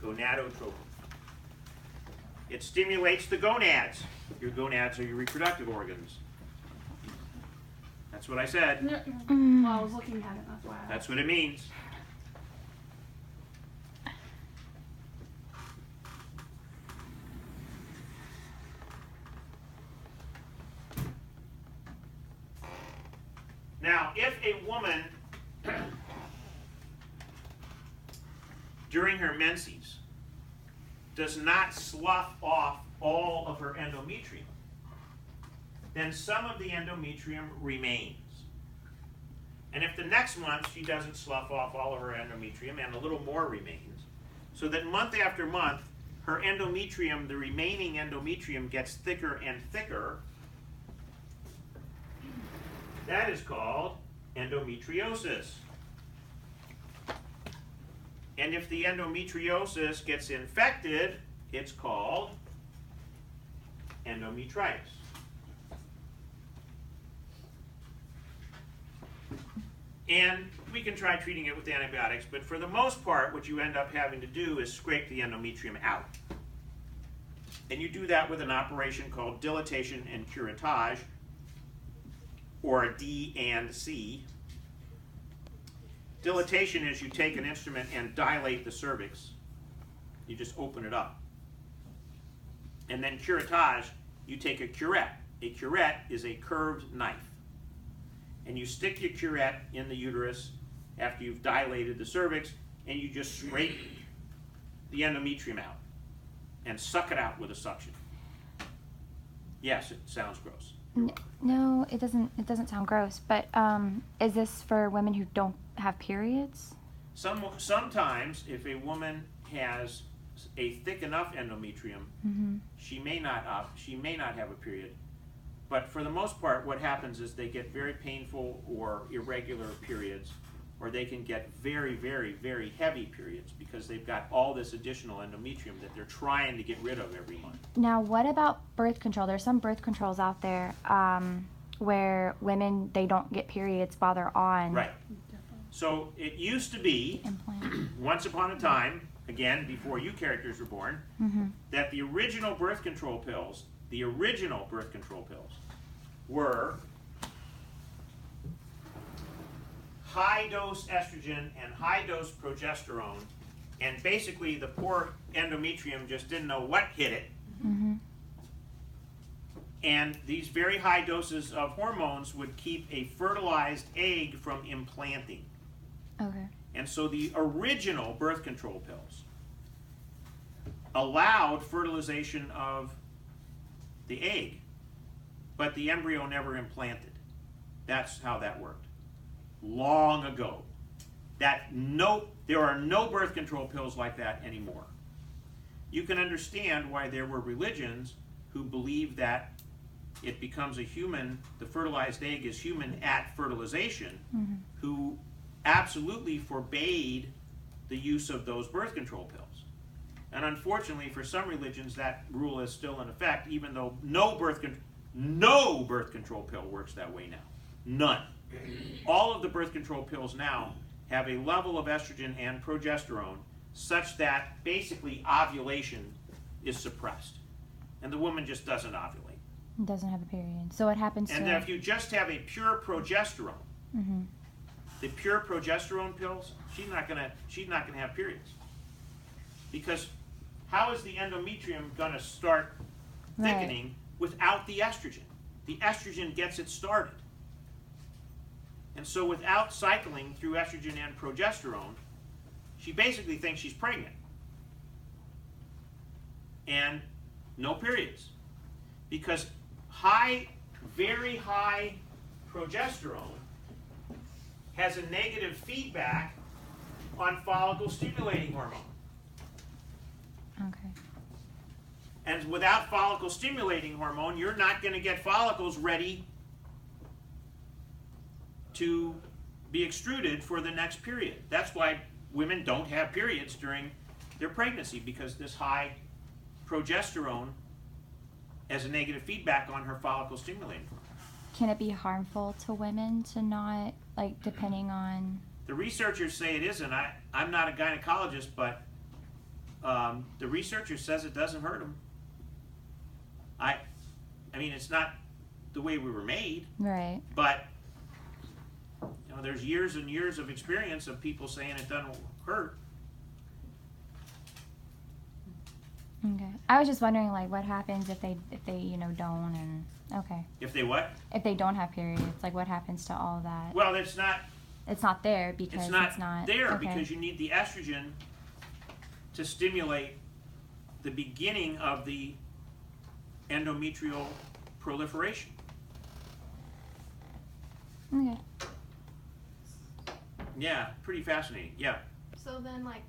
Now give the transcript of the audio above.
Gonadotropin. It stimulates the gonads. Your gonads are your reproductive organs. That's what I said. Well, I was looking at it, that's why. That's what it means. Now, if a woman during her menses does not slough off all of her endometrium, then some of the endometrium remains. And if the next month she doesn't slough off all of her endometrium and a little more remains, so that month after month her endometrium, the remaining endometrium, gets thicker and thicker, that is called endometriosis. And if the endometriosis gets infected, it's called endometritis. And we can try treating it with antibiotics, but for the most part, what you end up having to do is scrape the endometrium out. And you do that with an operation called dilatation and curettage, or a D&C. Dilatation is you take an instrument and dilate the cervix. You just open it up. And then curettage, you take a curette. A curette is a curved knife. And you stick your curette in the uterus after you've dilated the cervix, and you just scrape the endometrium out and suck it out with a suction. Yes, it sounds gross. No, it doesn't. It doesn't sound gross. But is this for women who don't have periods? Sometimes, if a woman has a thick enough endometrium, she may not have a period. But for the most part, what happens is they get very painful or irregular periods, or they can get very, very, very heavy periods because they've got all this additional endometrium that they're trying to get rid of every month. Now, what about birth control? There's some birth controls out there where women, they don't get periods while they're on. Right. So it used to be, once upon a time, again, before you characters were born, that the original birth control pills were high-dose estrogen and high-dose progesterone, and basically the poor endometrium just didn't know what hit it. And these very high doses of hormones would keep a fertilized egg from implanting. Okay. And so the original birth control pills allowed fertilization of the egg, but the embryo never implanted. That's how that worked. Long ago. There are no birth control pills like that anymore. You can understand why there were religions who believed that it becomes a human, the fertilized egg is human at fertilization, who absolutely forbade the use of those birth control pills. And unfortunately, for some religions, that rule is still in effect, even though no birth control pill works that way now. None. All of the birth control pills now have a level of estrogen and progesterone such that basically ovulation is suppressed. And the woman just doesn't ovulate. Doesn't have a period. So what happens and if you just have a pure progesterone, the pure progesterone pills, she's not gonna have periods. Because how is the endometrium gonna start thickening without the estrogen? The estrogen gets it started. And so without cycling through estrogen and progesterone, she basically thinks she's pregnant. And no periods. Because very high progesterone has a negative feedback on follicle stimulating hormone. Okay. And without follicle stimulating hormone, you're not going to get follicles ready to be extruded for the next period. That's why women don't have periods during their pregnancy, because this high progesterone has a negative feedback on her follicle stimulating hormone. can it be harmful to women to not, like, depending on? The researchers say it isn't. I'm not a gynecologist, but the researcher says it doesn't hurt them. I mean, it's not the way we were made, Right. but you know, there's years and years of experience of people saying it doesn't hurt. Okay. I was just wondering, like, what happens if they you know, don't, and okay. If they what? If they don't have periods, like, what happens to all that? Well, it's not there because it's not, it's not there okay. because you need the estrogen to stimulate the beginning of the endometrial proliferation. Okay. Yeah, pretty fascinating. Yeah. So then, like,